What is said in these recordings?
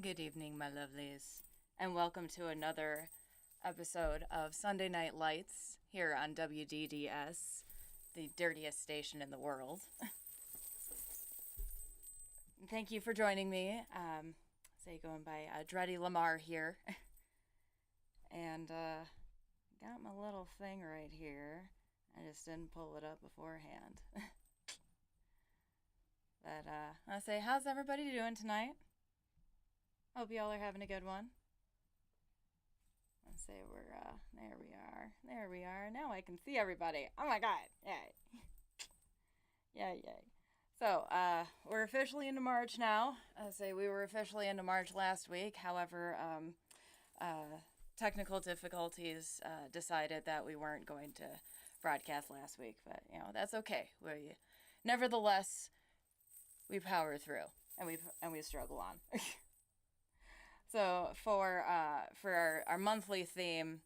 Good evening, my lovelies, and welcome to another episode of Sunday Night Lights here on WDDS, the dirtiest station in the world. Thank you for joining me. Going by Dreddy Lamar here, and got my little thing right here. I just didn't pull it up beforehand. But I say, how's everybody doing tonight? Hope y'all are having a good one. Let's say we're there we are. There we are. Now I can see everybody. Oh my god. Yay. Yay. So, we're officially into March now. I say we were officially into March last week. However, technical difficulties decided that we weren't going to broadcast last week, but that's okay. Nevertheless, we power through and we struggle on. So for our monthly theme,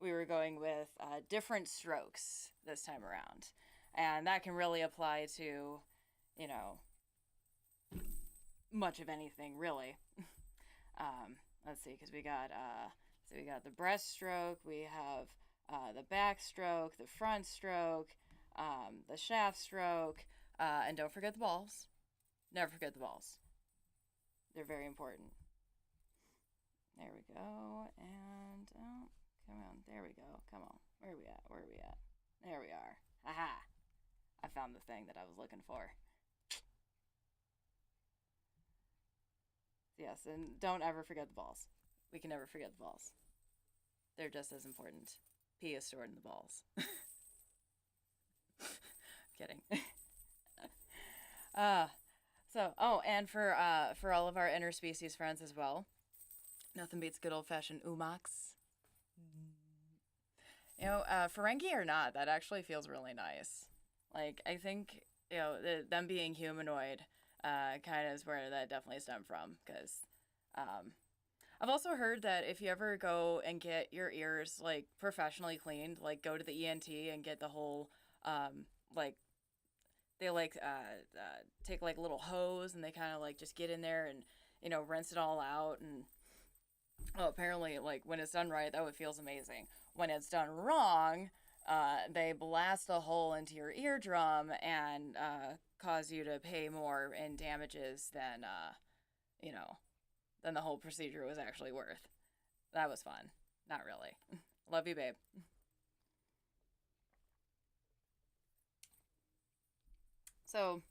we were going with different strokes this time around, and that can really apply to, much of anything really. Let's see, because we got the breaststroke, we have the backstroke, the front stroke, the shaft stroke, and don't forget the balls. Never forget the balls. They're very important. There we go, and oh, come on, there we go, come on, where are we at, there we are, haha, I found the thing that I was looking for. Yes, and don't ever forget the balls. We can never forget the balls. They're just as important. Pee is stored in the balls. Kidding. And for all of our interspecies friends as well, nothing beats good old-fashioned umax. Ferengi or not, that actually feels really nice. Like, I think, them being humanoid kind of is where that definitely stemmed from. Because I've also heard that if you ever go and get your ears, like, professionally cleaned, like, go to the ENT and get the whole, they, take, like, a little hose and they kind of, like, just get in there and, rinse it all out and... Oh, apparently, like, when it's done right, it feels amazing. When it's done wrong, they blast a hole into your eardrum and cause you to pay more in damages than the whole procedure was actually worth. That was fun. Not really. Love you, babe. So...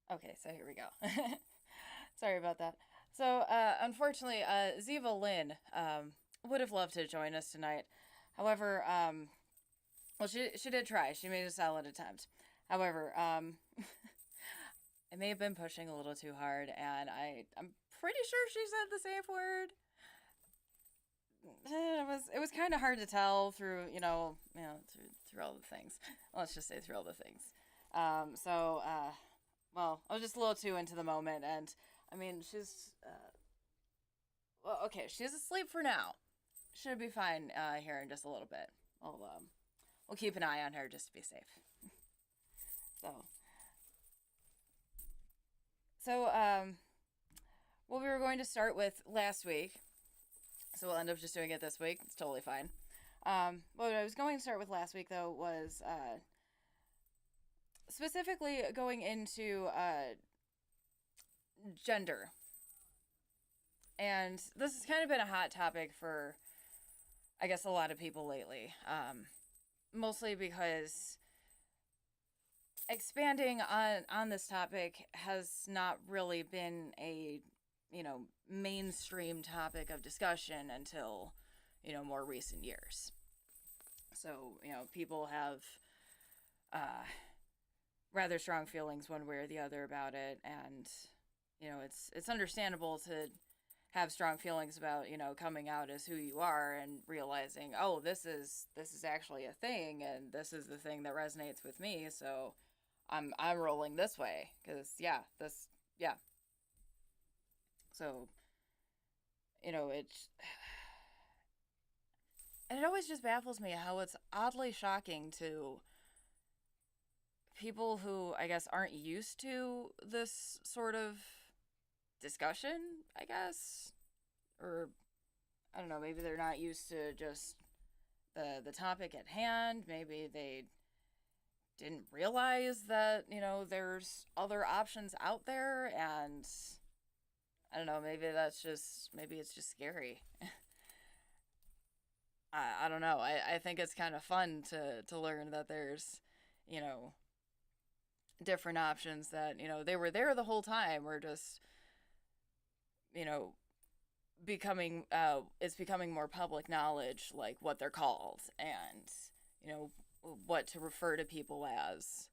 Okay, so here we go. Sorry about that. So, unfortunately, Ziva Lynn would have loved to join us tonight. However, she did try. She made a solid attempt. However, I may have been pushing a little too hard, and I'm pretty sure she said the safe word. It was kind of hard to tell through through all the things. Let's just say through all the things. Well, I was just a little too into the moment, and I mean, she's she's asleep for now. Should be fine here in just a little bit. We'll keep an eye on her just to be safe. So, what we were going to start with last week, so we'll end up just doing it this week. It's totally fine. What I was going to start with last week, though, was specifically going into gender. And this has kind of been a hot topic for, I guess, a lot of people lately. Mostly because expanding on this topic has not really been a, mainstream topic of discussion until, more recent years. So, people have rather strong feelings one way or the other about it, and it's understandable to have strong feelings about coming out as who you are and realizing, oh, this is actually a thing, and this is the thing that resonates with me, so I'm rolling this way because so it's and it always just baffles me how it's oddly shocking to people who I guess aren't used to this sort of discussion, I guess, or I don't know, maybe they're not used to just the topic at hand. Maybe they didn't realize that, there's other options out there, and I don't know, maybe it's just scary. I don't know. I think it's kind of fun to learn that there's, you know, different options that, they were there the whole time. We're just, you know, it's becoming more public knowledge, like what they're called and, you know, what to refer to people as.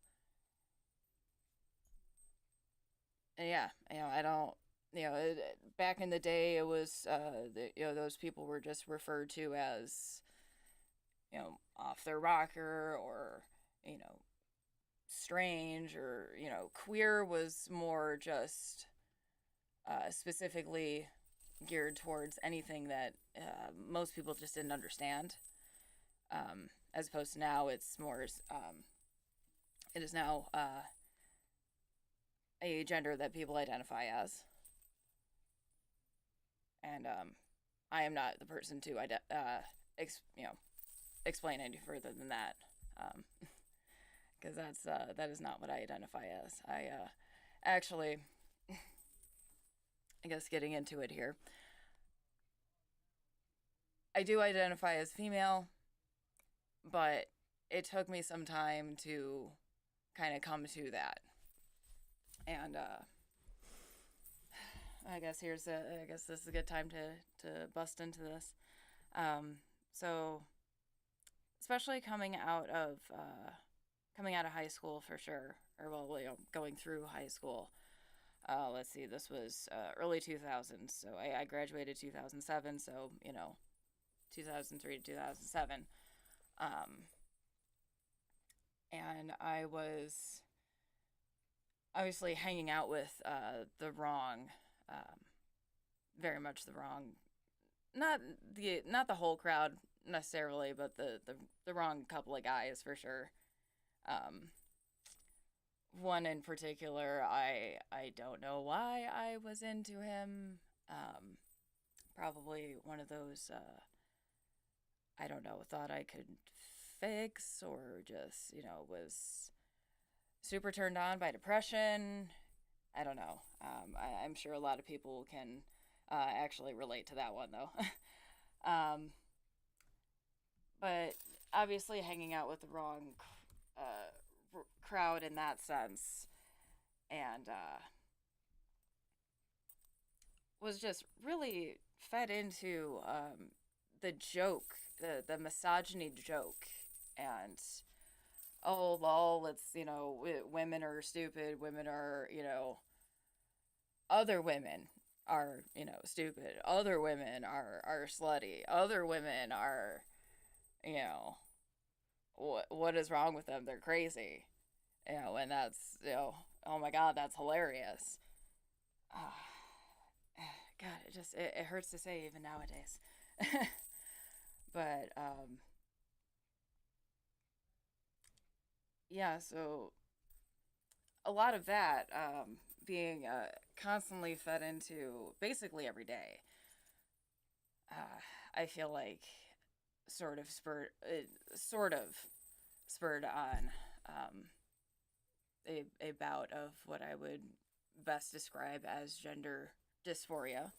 And yeah, I don't, back in the day, it was, those people were just referred to as, off their rocker or, you know, strange or, queer was more just specifically geared towards anything that most people just didn't understand. As opposed to now, it's more, it is now a gender that people identify as. And I am not the person to explain any further than that, because that is not what I identify as. I actually, I guess getting into it here, I do identify as female, but it took me some time to kind of come to that. And I guess this is a good time to bust into this. So especially coming out of high school for sure, or well, going through high school. Let's see, this was early 2000s, so I graduated 2007, so 2003 to 2007. Um, and I was obviously hanging out with the wrong, um, very much the wrong, not the whole crowd necessarily, but the wrong couple of guys for sure. Um, One in particular, I don't know why I was into him. Probably one of those I don't know, thought I could fix, or just was super turned on by depression. I don't know. I'm sure a lot of people can actually relate to that one though. um, but obviously, hanging out with the wrong crowd in that sense, and was just really fed into the joke, the misogyny joke, and oh lol, it's women are stupid, women are other women are stupid, other women are slutty, other women are you know what is wrong with them, they're crazy, and that's oh my god, that's hilarious. uh, God, it hurts to say even nowadays. But yeah, so a lot of that being constantly fed into basically every day. I feel like sort of spurred, sort of spurred on a bout of what I would best describe as gender dysphoria.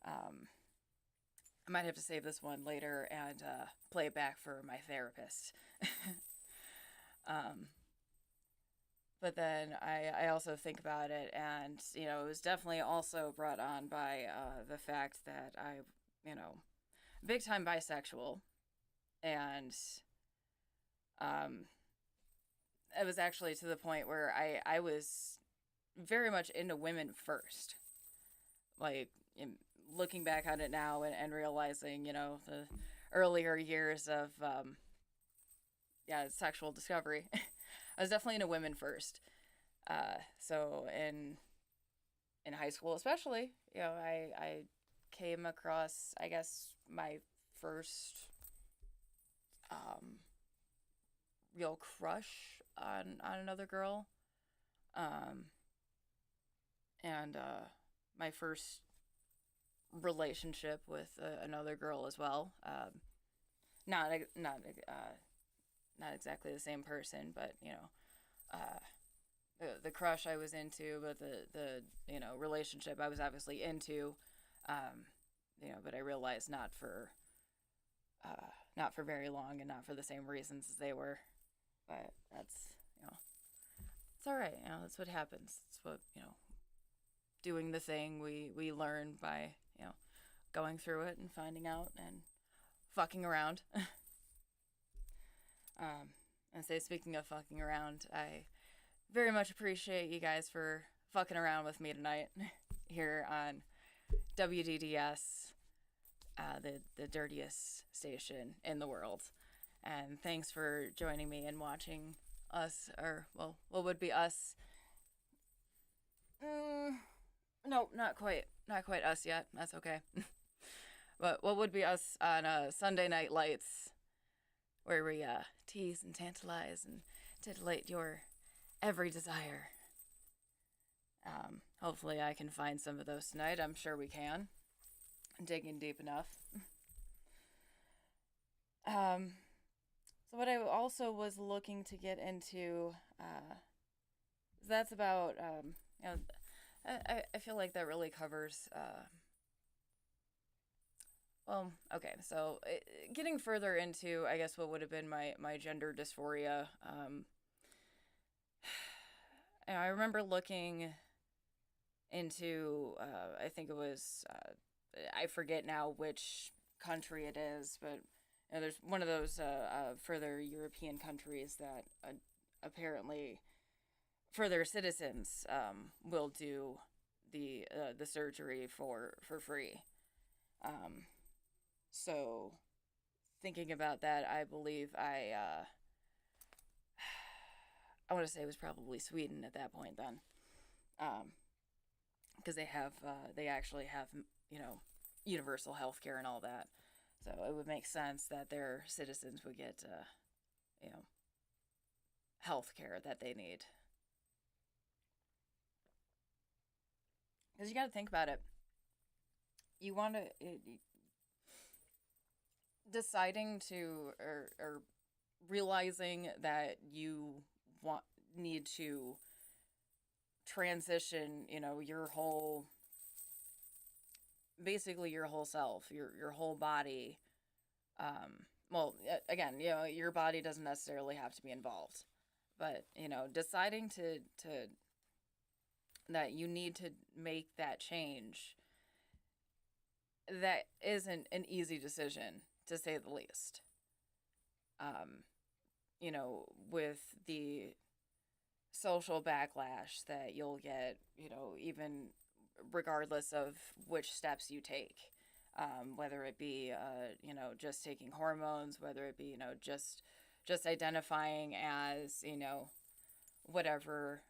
Um, I might have to save this one later and play it back for my therapist. um, but then I also think about it, and it was definitely also brought on by the fact that I, big time bisexual, and um, it was actually to the point where I was very much into women first. Like, looking back on it now and realizing, the earlier years of, sexual discovery, I was definitely into women first. So in high school, especially, I came across, I guess, my first real crush on another girl. Um, and my first relationship with another girl as well. Not not not exactly the same person, but the crush I was into, but the relationship I was obviously into, um, but I realized not for very long and not for the same reasons as they were. But that's it's all right. That's what happens. It's what doing the thing we learn by going through it and finding out and fucking around. And say, speaking of fucking around, I very much appreciate you guys for fucking around with me tonight here on WDDS, the dirtiest station in the world. And thanks for joining me and watching us, or, well, what would be us. No, not quite. Not quite us yet. That's okay. But what would be us on Sunday Night Lights, where we tease and tantalize and titillate your every desire. Hopefully I can find some of those tonight. I'm sure we can. I'm digging deep enough. So what I also was looking to get into, that's about, I feel like that really covers, well, okay, so getting further into, I guess, what would have been my gender dysphoria, I remember looking into, I think it was, I forget now which country it is, but there's one of those further European countries that apparently for their citizens will do the surgery for free. So thinking about that, I believe I want to say it was probably Sweden at that point then, because they actually have universal health care and all that. So it would make sense that their citizens would get health care that they need. Because you got to think about it. You want to deciding to or realizing that you need to transition, your whole, basically your whole self, your whole body. Well, again, your body doesn't necessarily have to be involved, but deciding to that you need to make that change, that isn't an easy decision, to say the least. With the social backlash that you'll get, even regardless of which steps you take, whether it be, just taking hormones, whether it be, just identifying as, whatever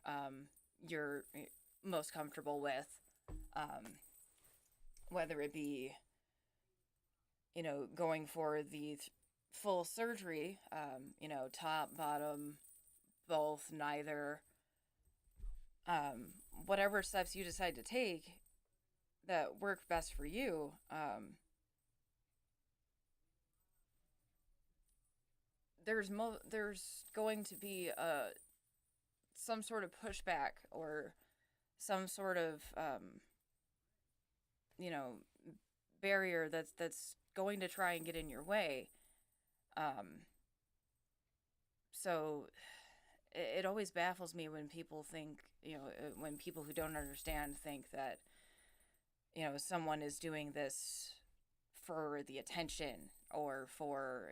you're most comfortable with, whether it be, going for the full surgery, top, bottom, both, neither, whatever steps you decide to take that work best for you, there's going to be some sort of pushback or some sort of barrier that's going to try and get in your way. So it always baffles me when people think, when people who don't understand think that, someone is doing this for the attention or for,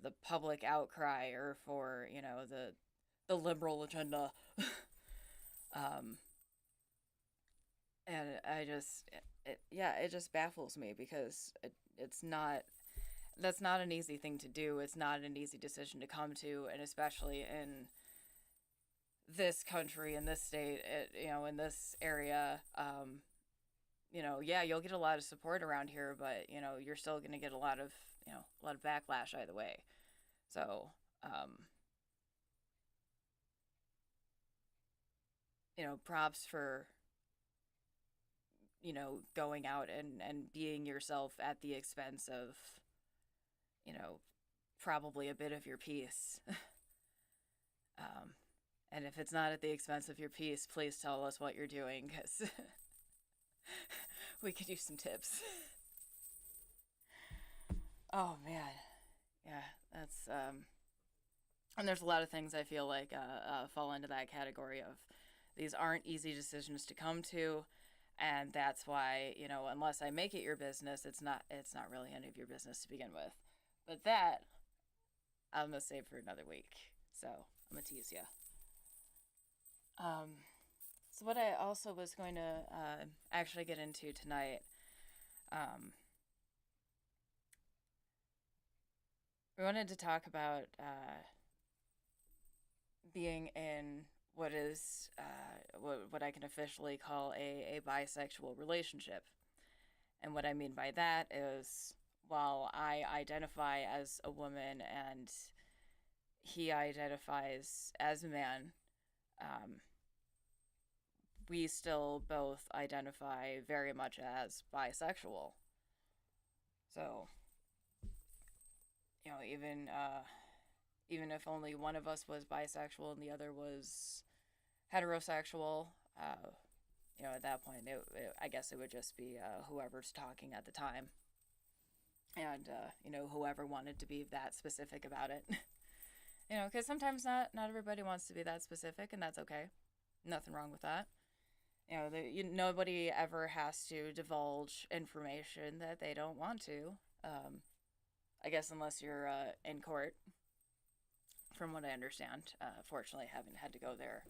the public outcry or for, the liberal agenda. And it just baffles me because it's not, that's not an easy thing to do. It's not an easy decision to come to, and especially in this country, in this state, in this area, you'll get a lot of support around here, but, you're still going to get a lot of backlash either way. So, props for, going out and being yourself at the expense of, you know, probably a bit of your peace. um, and if it's not at the expense of your peace, please tell us what you're doing, because we could use some tips. Oh man, yeah, that's and there's a lot of things I feel like fall into that category of these aren't easy decisions to come to, and that's why unless I make it your business, it's not really any of your business to begin with. But that I'm gonna save for another week, so I'm gonna tease you. Um, so what I also was going to actually get into tonight, um, we wanted to talk about being in what is what I can officially call a bisexual relationship. And what I mean by that is, while I identify as a woman and he identifies as a man, um, we still both identify very much as bisexual. So, even if only one of us was bisexual and the other was heterosexual, at that point, I guess it would just be whoever's talking at the time, and whoever wanted to be that specific about it. Because sometimes not everybody wants to be that specific, and that's okay. Nothing wrong with that. Nobody ever has to divulge information that they don't want to. I guess unless you're in court, from what I understand. Fortunately, I haven't had to go there,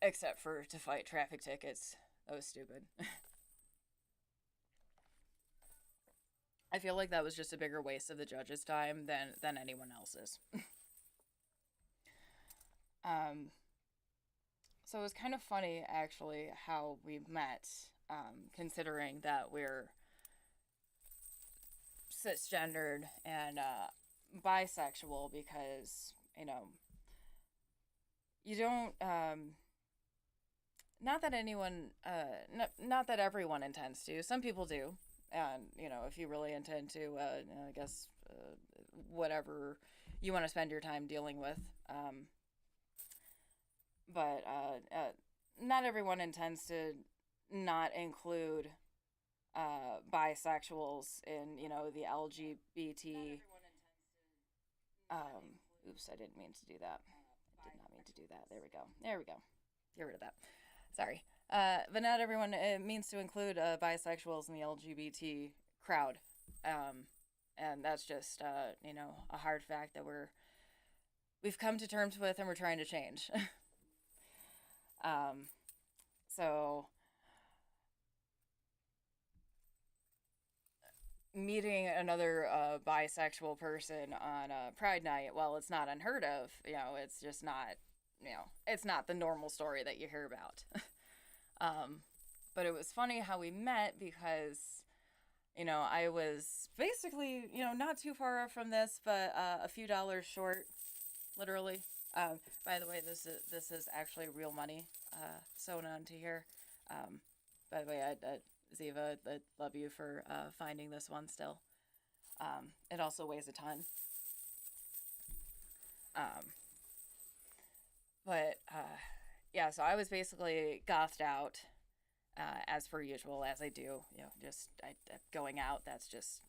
except for to fight traffic tickets. That was stupid. I feel like that was just a bigger waste of the judge's time than anyone else's. um, so it was kind of funny, actually, how we met, considering that we're cisgendered and bisexual, because you don't not that anyone not that everyone intends to. Some people do, and if you really intend to, I guess whatever you want to spend your time dealing with, but not everyone intends to not include bisexuals in the LGBT. Oops, I didn't mean to do that. I did not mean to do that. There we go. There we go. Get rid of that. Sorry. But not everyone means to include bisexuals in the LGBT crowd. And that's just, a hard fact that we've come to terms with and we're trying to change. So meeting another bisexual person on Pride Night, well, it's not unheard of. It's just not, it's not the normal story that you hear about. But it was funny how we met, because, I was basically, not too far from this, but a few dollars short, literally. By the way, this is actually real money sewn onto here. By the way, Ziva, I love you for finding this one still. It also weighs a ton. Um, but yeah, so I was basically gothed out, as per usual, as I do. Just going out. That's just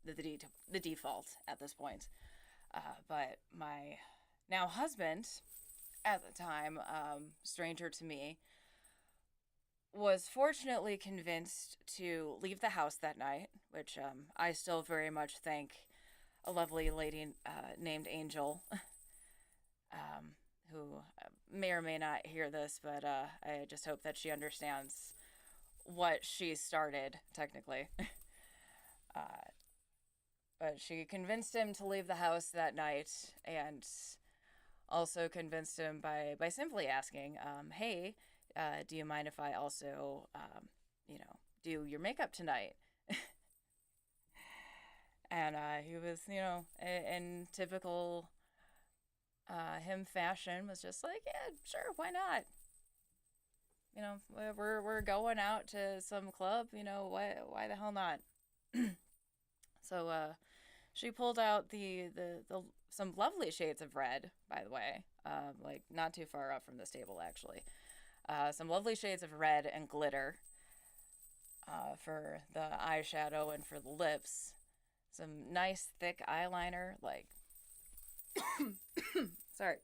the default at this point. But my now husband, at the time, stranger to me, was fortunately convinced to leave the house that night, which I still very much thank a lovely lady named Angel, who may or may not hear this, but I just hope that she understands what she started, technically. But she convinced him to leave the house that night, and also convinced him by simply asking, hey, do you mind if I also, do your makeup tonight? And he was, in typical him fashion, was just like, yeah, sure, why not? we're going out to some club. Why the hell not? So she pulled out the some lovely shades of red, by the way, like not too far up from this table actually. Some lovely shades of red and glitter for the eyeshadow and for the lips. Some nice thick eyeliner, like sorry.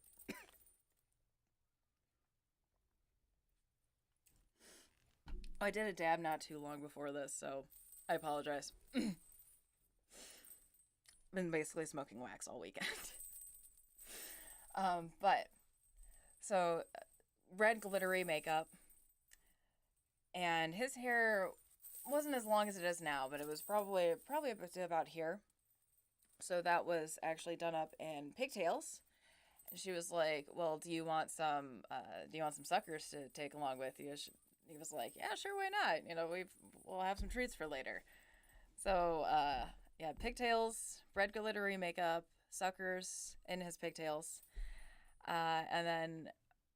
I did a dab not too long before this, so I apologize. Been basically smoking wax all weekend. But so red glittery makeup, and his hair wasn't as long as it is now, but it was probably up to about here. So that was actually done up in pigtails. And she was like, "Well, do you want some suckers to take along with you?" He was like, "Yeah, sure, why not? We'll have some treats for later." So yeah, pigtails, red glittery makeup, suckers in his pigtails, and then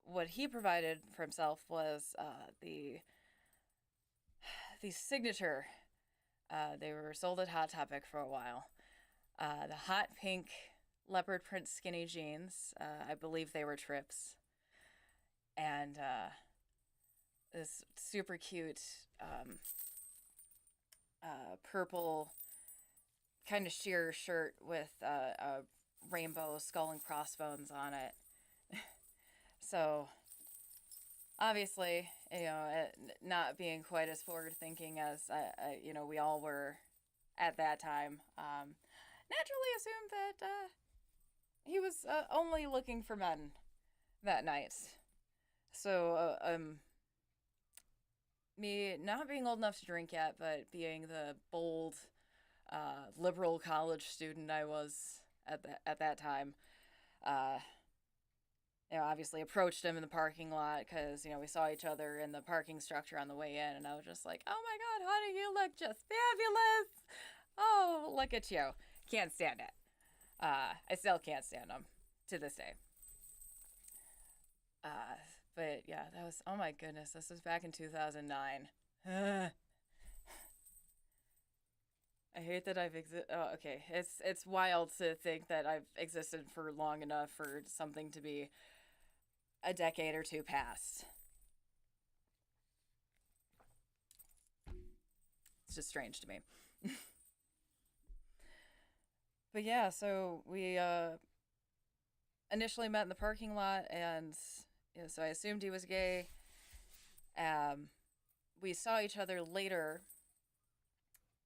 what he provided for himself was the signature. They were sold at Hot Topic for a while. The hot pink leopard print skinny jeans. I believe they were Trips, and this super cute purple kind of sheer shirt with a rainbow skull and crossbones on it. So obviously, not being quite as forward thinking as we all were at that time, naturally assumed that he was only looking for men that night. So me not being old enough to drink yet, but being the bold, liberal college student I was at that time, uh, obviously approached him in the parking lot because we saw each other in the parking structure on the way in, and I was just like, "Oh my God, honey, you look just fabulous! Oh, look at you!" Can't stand it. I still can't stand him to this day. Uh, but yeah, that was, oh my goodness, this was back in 2009. I hate that I've existed. Oh, okay. It's wild to think that I've existed for long enough for something to be a decade or two past. It's just strange to me. But yeah, so we initially met in the parking lot, and so I assumed he was gay. Um, we saw each other later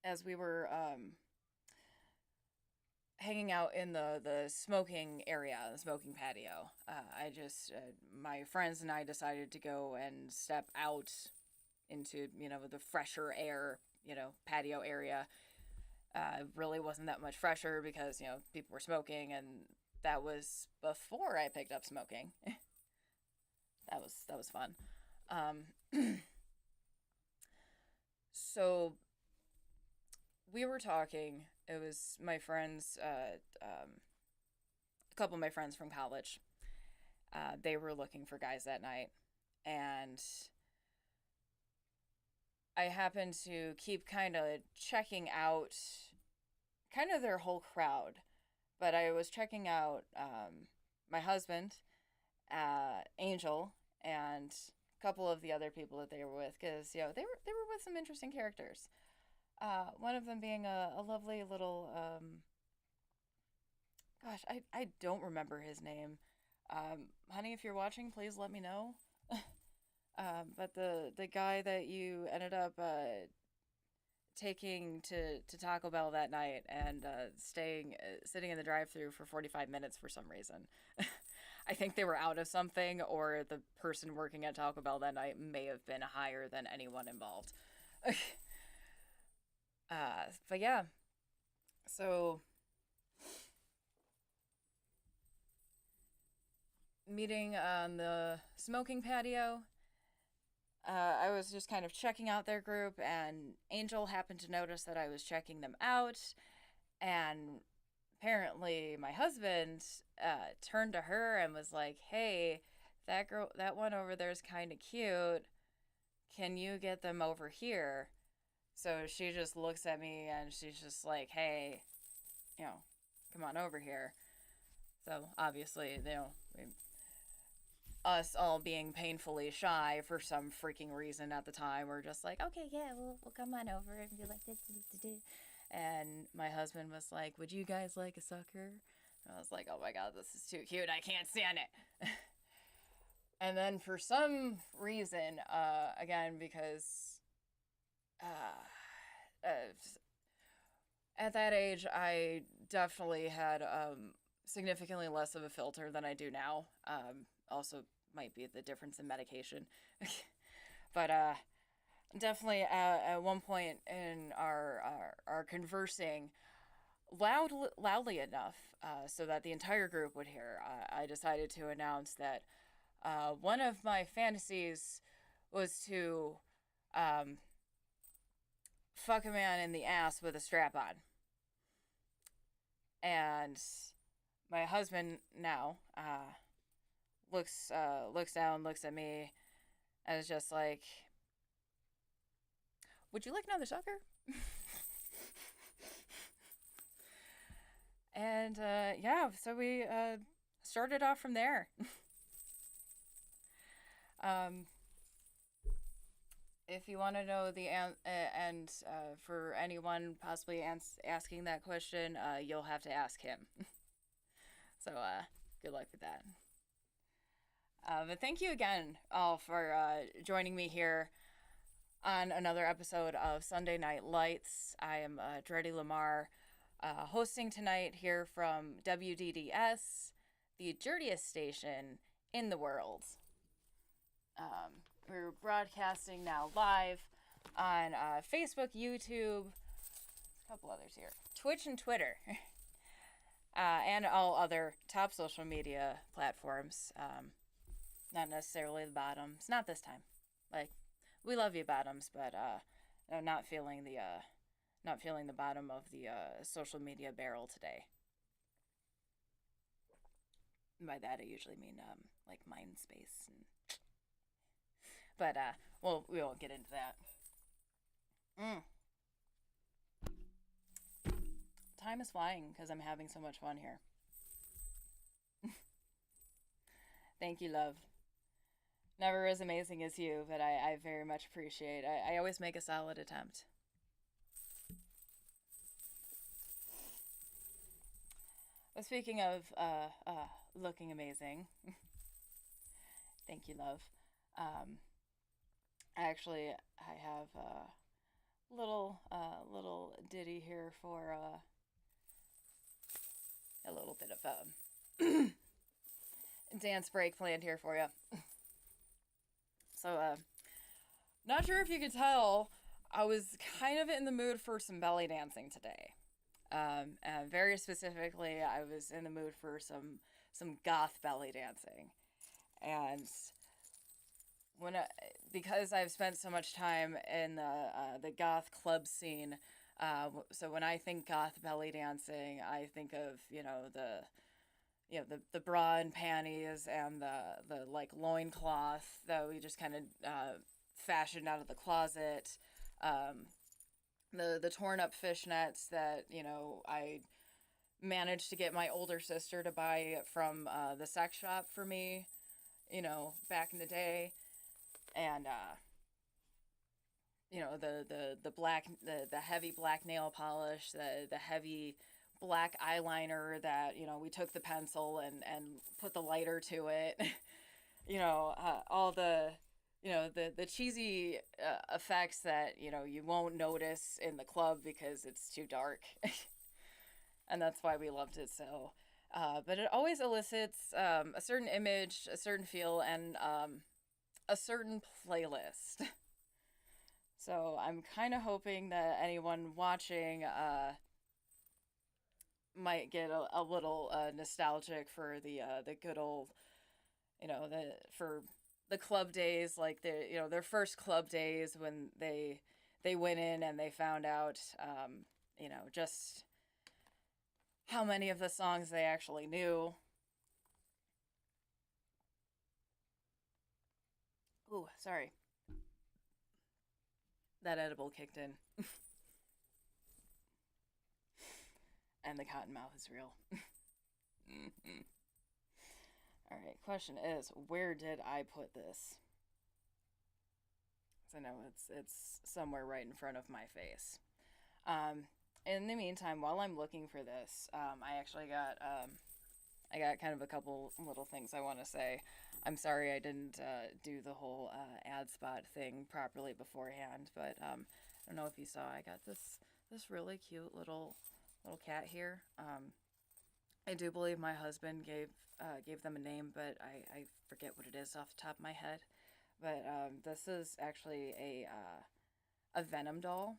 as we were hanging out in the smoking area, the smoking patio. My friends and I decided to go and step out into, the fresher air, patio area. Really wasn't that much fresher because, people were smoking, and that was before I picked up smoking. That was fun. So we were talking. It was my friends, a couple of my friends from college. They were looking for guys that night, and I happened to keep kind of checking out kind of their whole crowd, but I was checking out my husband, Angel, and a couple of the other people that they were with, because they were with some interesting characters. One of them being a lovely little gosh, I don't remember his name. Honey, if you're watching, please let me know. But the guy that you ended up taking to Taco Bell that night and staying sitting in the drive-through for 45 minutes for some reason. I think they were out of something, or the person working at Taco Bell that night may have been higher than anyone involved. But yeah, so meeting on the smoking patio, I was just kind of checking out their group, and Angel happened to notice that I was checking them out, and apparently my husband turned to her and was like, "Hey, that one over there is kind of cute. can you get them over here? So she just looks at me and she's just like, hey, you know, come on over here. So obviously, us all being painfully shy for some freaking reason at the time, we're just like, okay, yeah, we'll come on over and be like this. And my husband was like, would you guys like a sucker? And I was like, oh my god, this is too cute. I can't stand it. And then for some reason, again, because uh, at that age, I definitely had significantly less of a filter than I do now. Also, might be the difference in medication. But definitely at one point in our conversing, loudly enough so that the entire group would hear, I decided to announce that one of my fantasies was to fuck a man in the ass with a strap on. And my husband now looks down, looks at me, and is just like, would you like another sucker? And yeah, so we started off from there. If you want to know the and for anyone possibly asking that question, you'll have to ask him. So good luck with that. But thank you again all for joining me here on another episode of Sunday Night Lights. I am Dreddy Lamar, hosting tonight here from WDDS, the dirtiest station in the world. We're broadcasting now live on Facebook, YouTube, a couple others here, Twitch and Twitter, and all other top social media platforms. Not necessarily the bottoms, not this time. Like, we love you, bottoms, but not feeling the bottom of the social media barrel today. And by that, I usually mean like Mindspace and. But, well, we won't get into that. Time is flying because I'm having so much fun here. Thank you, love. Never as amazing as you, but I very much appreciate. I always make a solid attempt. But speaking of looking amazing, thank you, love. Actually, I have a little ditty here for a little bit of dance break planned here for you. So, not sure if you could tell, I was kind of in the mood for some belly dancing today. And very specifically, I was in the mood for some goth belly dancing, and because I've spent so much time in the goth club scene, so when I think goth belly dancing, I think of the bra and panties and the like loincloth that we just kind of fashioned out of the closet, the torn up fishnets that I managed to get my older sister to buy from the sex shop for me, back in the day. And the black the heavy black nail polish, the heavy black eyeliner that we took the pencil and put the lighter to it. All the the cheesy effects that you won't notice in the club because it's too dark. And that's why we loved it so. But it always elicits a certain image, a certain feel, and a certain playlist. So I'm kind of hoping that anyone watching might get a little nostalgic for the good old, for the club days, like their first club days when they went in and they found out, just how many of the songs they actually knew. Ooh, sorry. that edible kicked in. And the cottonmouth is real. All right, question is, where did I put this? So I know it's somewhere right in front of my face. In the meantime, while I'm looking for this, I actually got I got kind of a couple little things I want to say. I'm sorry I didn't do the whole ad spot thing properly beforehand, but I don't know if you saw. I got this really cute little cat here. I do believe my husband gave them a name, but I forget what it is off the top of my head. But this is actually a Venom doll,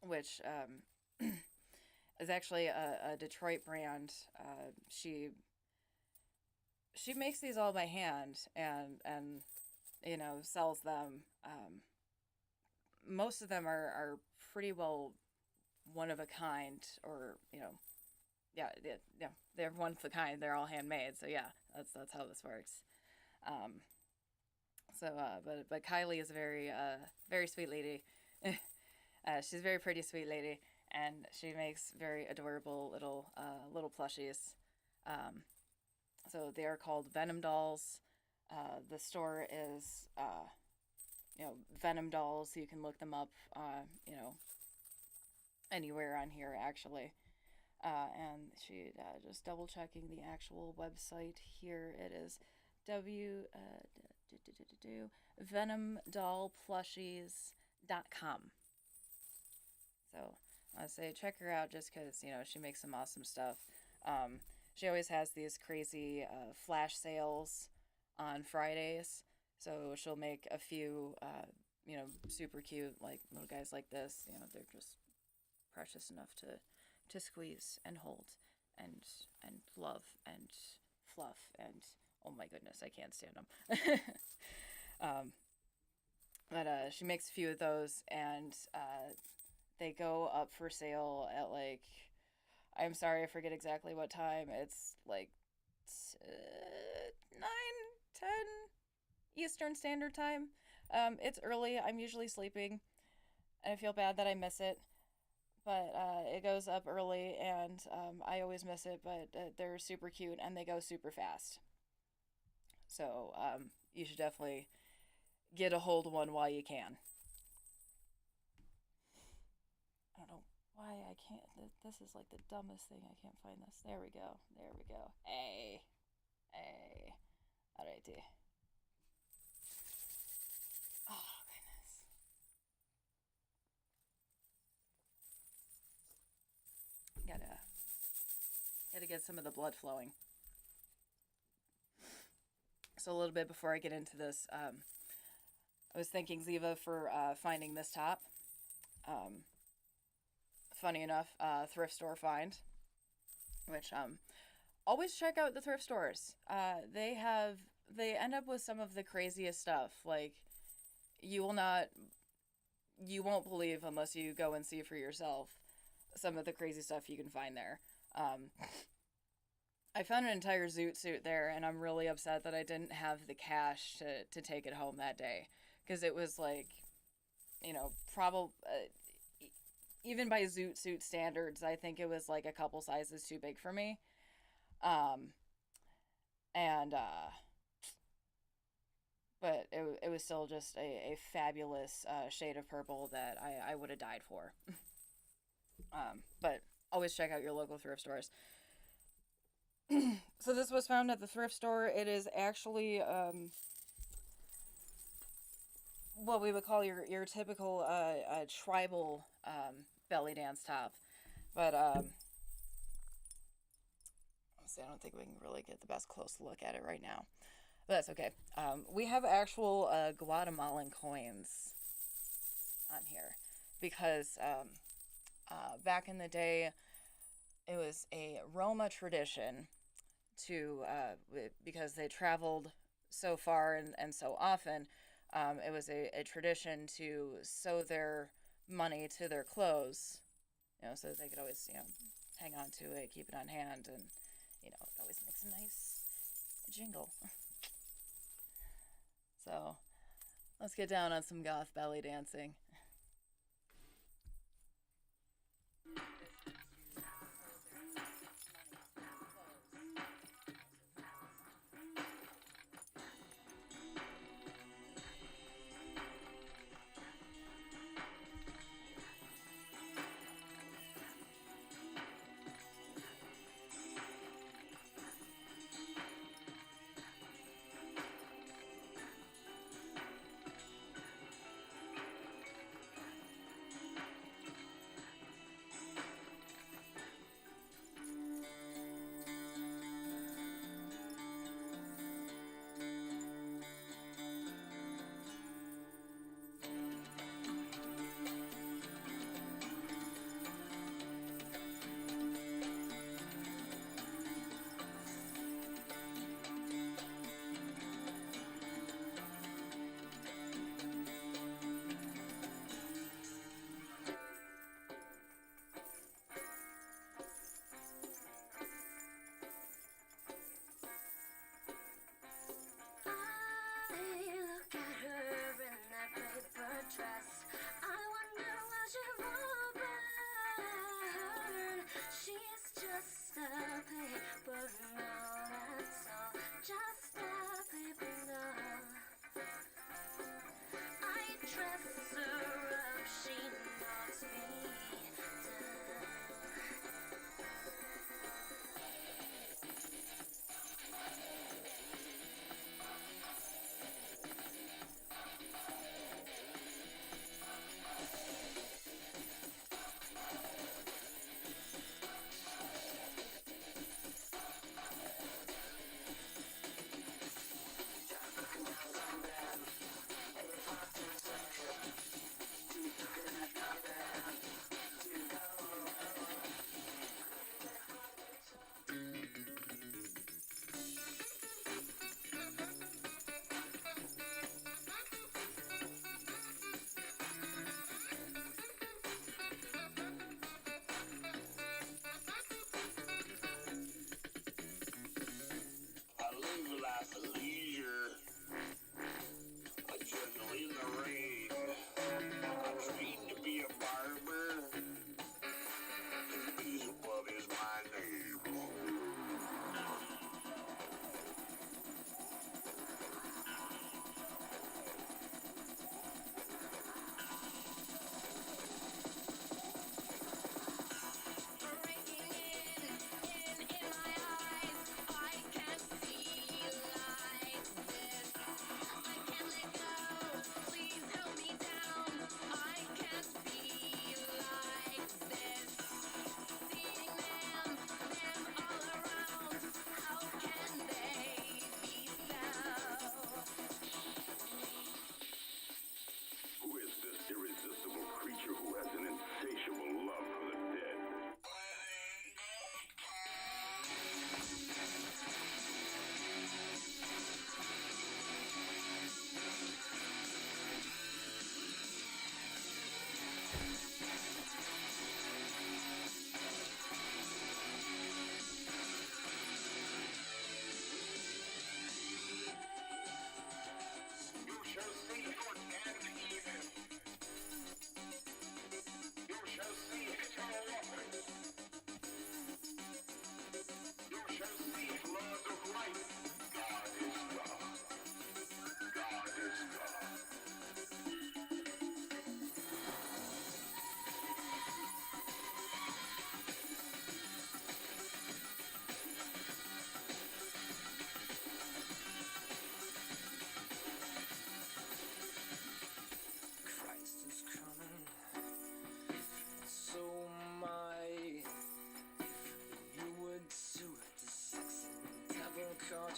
which is actually a Detroit brand. She makes these all by hand and sells them. Most of them are pretty well one of a kind, or yeah, yeah, they're one of a kind. They're all handmade. So yeah, that's how this works. Um, but Kylie is a very sweet lady. She's a very pretty sweet lady, and she makes very adorable little plushies. Um, so they are called Venom dolls. The store is Venom dolls. So you can look them up. Anywhere on here actually. And she just double checking the actual website here. It is venomdollplushies.com. So I say check her out just because she makes some awesome stuff. She always has these crazy flash sales on Fridays. So she'll make a few super cute like little guys like this. They're just precious enough to squeeze and hold and love and fluff and oh my goodness, I can't stand them. But she makes a few of those, and they go up for sale at like, I'm sorry, I forget exactly what time. It's like 9, 10 Eastern Standard Time. It's early. I'm usually sleeping, and I feel bad that I miss it. But it goes up early, and I always miss it. But they're super cute, and they go super fast. So you should definitely get a hold of one while you can. I don't know why I can't. This is like the dumbest thing. I can't find this. There we go. There we go. Hey. Hey. Alrighty. Oh, goodness. Gotta get some of the blood flowing. So a little bit before I get into this, I was thanking Ziva for finding this top. Funny enough, thrift store find, which always check out the thrift stores. They end up with some of the craziest stuff. Like you won't believe unless you go and see for yourself some of the crazy stuff you can find there. I found an entire zoot suit there, and I'm really upset that I didn't have the cash to take it home that day, because it was like, probably even by zoot suit standards, I think it was like a couple sizes too big for me. And but it was still just a fabulous shade of purple that I would have died for. But always check out your local thrift stores. So this was found at the thrift store. It is actually what we would call your typical tribal belly dance top. But see, I don't think we can really get the best close look at it right now. But that's okay. We have actual Guatemalan coins on here because back in the day, it was a Roma tradition to because they traveled so far and so often. It was a tradition to sew their money to their clothes, so that they could always hang on to it, keep it on hand, and it always makes a nice jingle. So Let's get down on some goth belly dancing.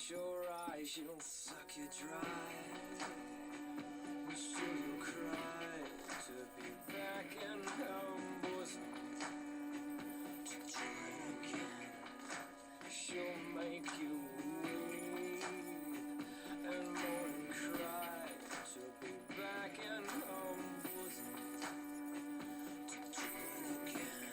Your eyes, she'll suck you dry. Still you cry to be back in her bosom, to try again. She'll make you weep and mourn and cry to be back in her bosom, to try again.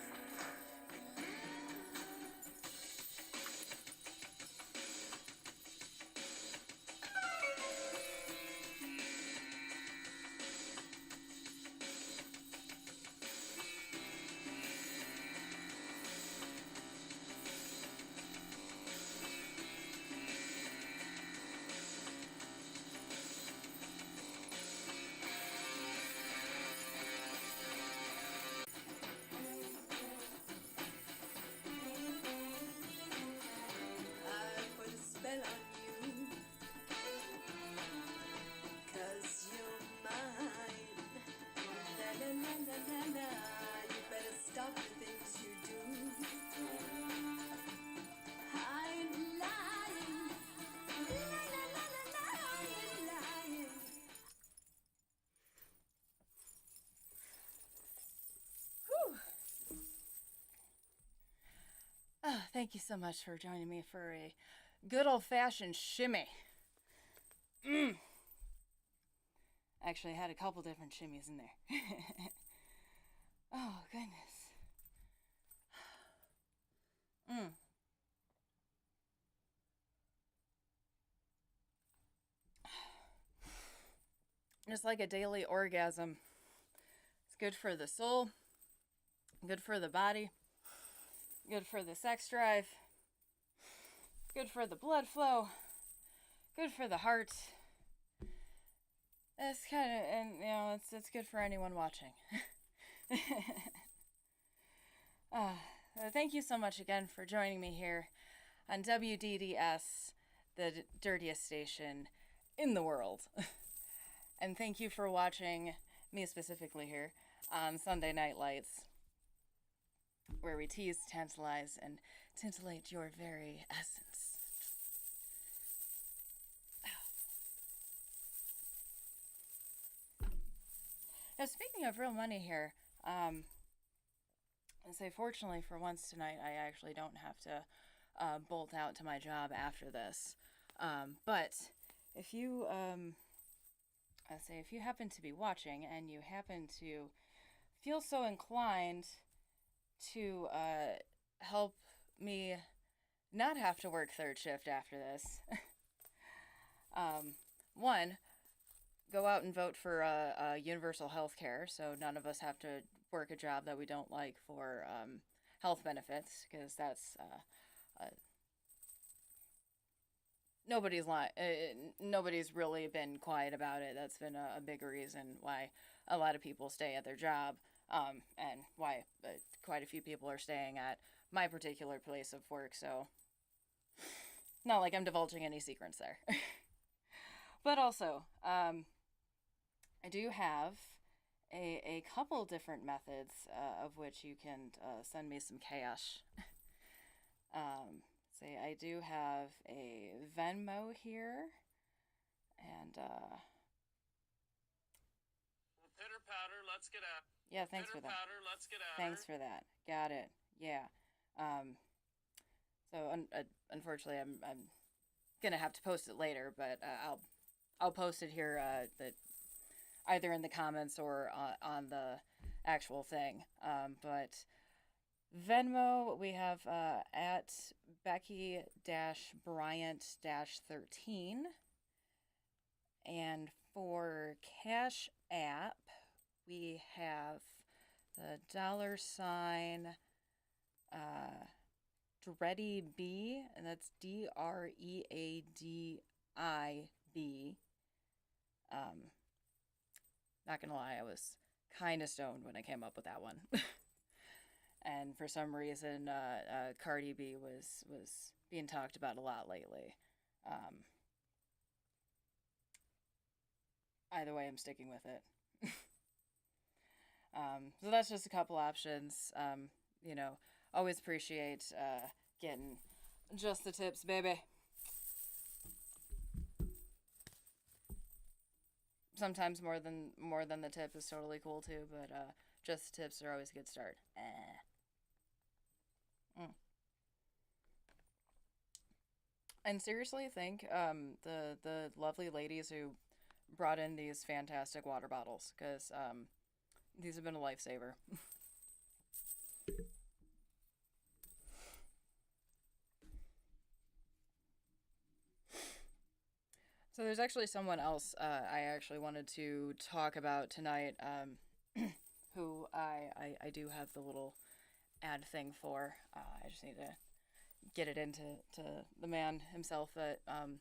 thank you so much for joining me for a good old-fashioned shimmy. Actually, I had a couple different shimmies in there. Oh, goodness. Just like a daily orgasm. It's good for the soul, good for the body, good for the sex drive, good for the blood flow, good for the heart. It's kind of, and you know, it's good for anyone watching. Thank you so much again for joining me here on WDDS, the dirtiest station in the world. And thank you for watching me specifically here on Sunday Night Lights, where we tease, tantalize, and titillate your very essence. Now, speaking of real money here, I say fortunately for once tonight, I actually don't have to bolt out to my job after this. But if you if you happen to be watching and you happen to feel so inclined to help me not have to work third shift after this, one, go out and vote for universal health care, so none of us have to work a job that we don't like for health benefits, because that's nobody's really been quiet about it. That's been a big reason why a lot of people stay at their job, and why quite a few people are staying at my particular place of work. So, not like I'm divulging any secrets there. But also, I do have a couple different methods of which you can send me some cash. Say I do have a Venmo here, and pitter patter, let's get out. Yeah, thanks for that. Patter, let's get out. Thanks for that. Got it. Yeah. So unfortunately, I'm gonna have to post it later, but I'll post it here. That either in the comments or on the actual thing. But Venmo, we have at Becky-Bryant-13. And for Cash App, we have the $, DreadyB, and that's DreaDIB. Not gonna lie, I was kind of stoned when I came up with that one. And for some reason, Cardi B was being talked about a lot lately. Either way, I'm sticking with it. So that's just a couple options. You know, always appreciate getting just the tips, baby. Sometimes more than the tip is totally cool too, but just the tips are always a good start. And seriously, thank the lovely ladies who brought in these fantastic water bottles, because these have been a lifesaver. So there's actually someone else I actually wanted to talk about tonight, who I do have the little ad thing for. I just need to get it into the man himself. But I'm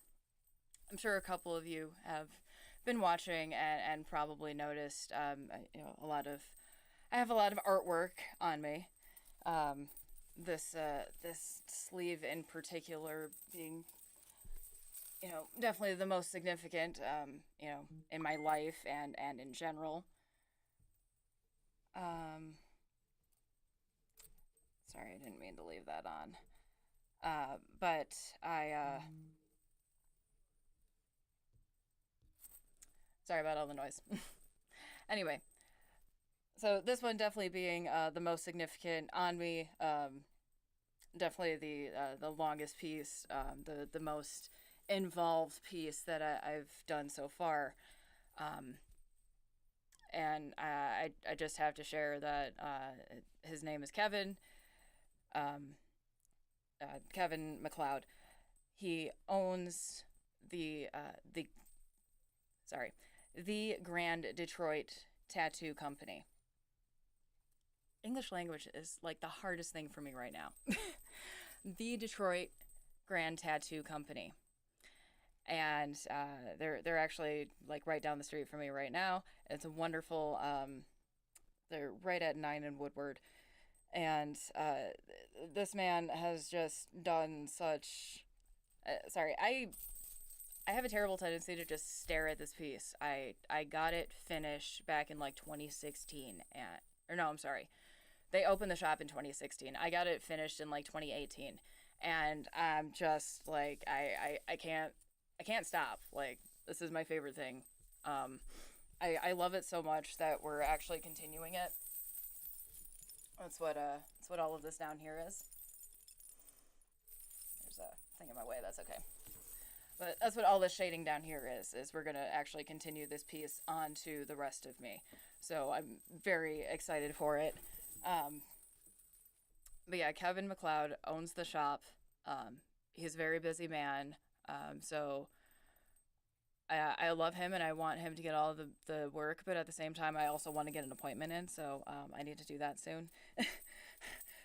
sure a couple of you have been watching and probably noticed. You know, I have a lot of artwork on me. This sleeve in particular being, you know, definitely the most significant, you know, in my life and in general. Sorry, I didn't mean to leave that on. But sorry about all the noise. Anyway, so this one definitely being the most significant on me. definitely the longest piece, the most involved piece that I've done so far. Um, and I just have to share that his name is Kevin. Um, Kevin MacLeod. He owns the sorry, the Grand Detroit Tattoo Company. English language is like the hardest thing for me right now. The Detroit Grand Tattoo Company, and they're actually like right down the street from me right now. It's a wonderful. They're right at 9 and Woodward, and this man has just done such. Sorry, I have a terrible tendency to just stare at this piece. I got it finished back in like 2016, or no, I'm sorry. They opened the shop in 2016. I got it finished in like 2018, and I'm just like I can't stop. Like, this is my favorite thing. I love it so much that we're actually continuing it. That's what all of this down here is. There's a thing in my way. That's okay. But that's what all this shading down here is we're going to actually continue this piece onto the rest of me. So I'm very excited for it. But yeah, Kevin MacLeod owns the shop. He's a very busy man. So I love him and I want him to get all the work, but at the same time, I also want to get an appointment in. So I need to do that soon.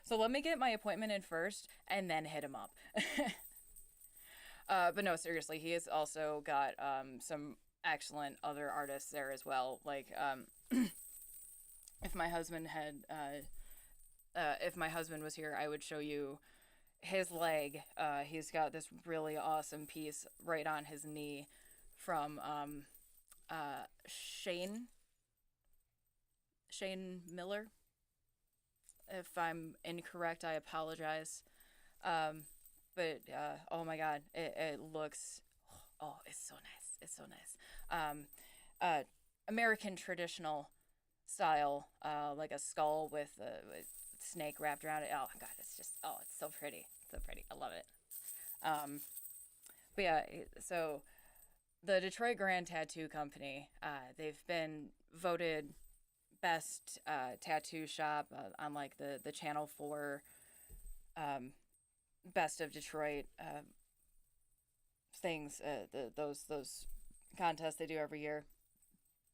So let me get my appointment in first and then hit him up. But no, seriously, he has also got some excellent other artists there as well. Like, if my husband was here, I would show you his leg. He's got this really awesome piece right on his knee from Shane Miller. If I'm incorrect, I apologize. But oh my god, it looks, oh, it's so nice. It's so nice. American traditional style, like a skull with a snake wrapped around it. Oh my god, it's just, oh, it's so pretty. So pretty. I love it. But yeah, so the Detroit Grand Tattoo Company, they've been voted best tattoo shop on like the Channel 4 Best of Detroit things, those contests they do every year.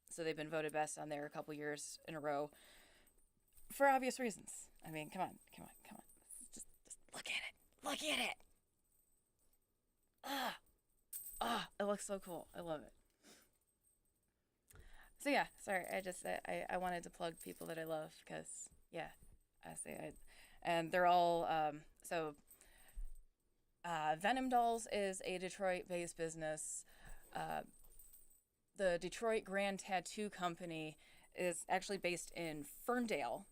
So they've been voted best on there a couple years in a row for obvious reasons. I mean, come on. Just look at it. Look at it. It looks so cool. I love it. So yeah, sorry. I wanted to plug people that I love because yeah, and they're all Venom Dolls is a Detroit-based business. The Detroit Grand Tattoo Company is actually based in Ferndale,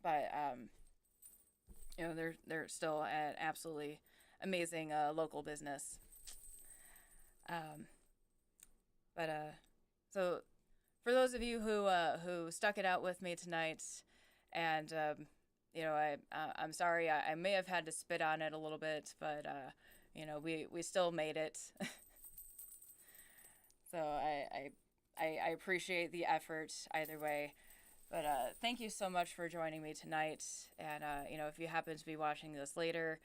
but they're still an absolutely amazing local business. So for those of you who stuck it out with me tonight, and I'm sorry I may have had to spit on it a little bit, but we still made it. So I appreciate the effort either way. But thank you so much for joining me tonight. And if you happen to be watching this later,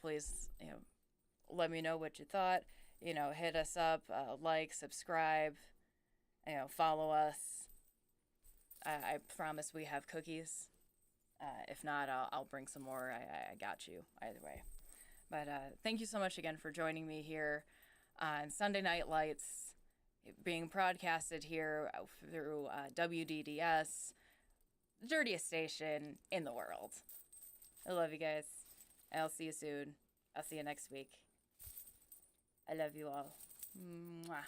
please let me know what you thought. Hit us up, like, subscribe, follow us. I promise we have cookies. If not, I'll bring some more. I got you either way. But thank you so much again for joining me here on Sunday Night Lights, being broadcasted here through WDDS, the dirtiest station in the world. I love you guys. I'll see you soon. I'll see you next week. I love you all. Mwah.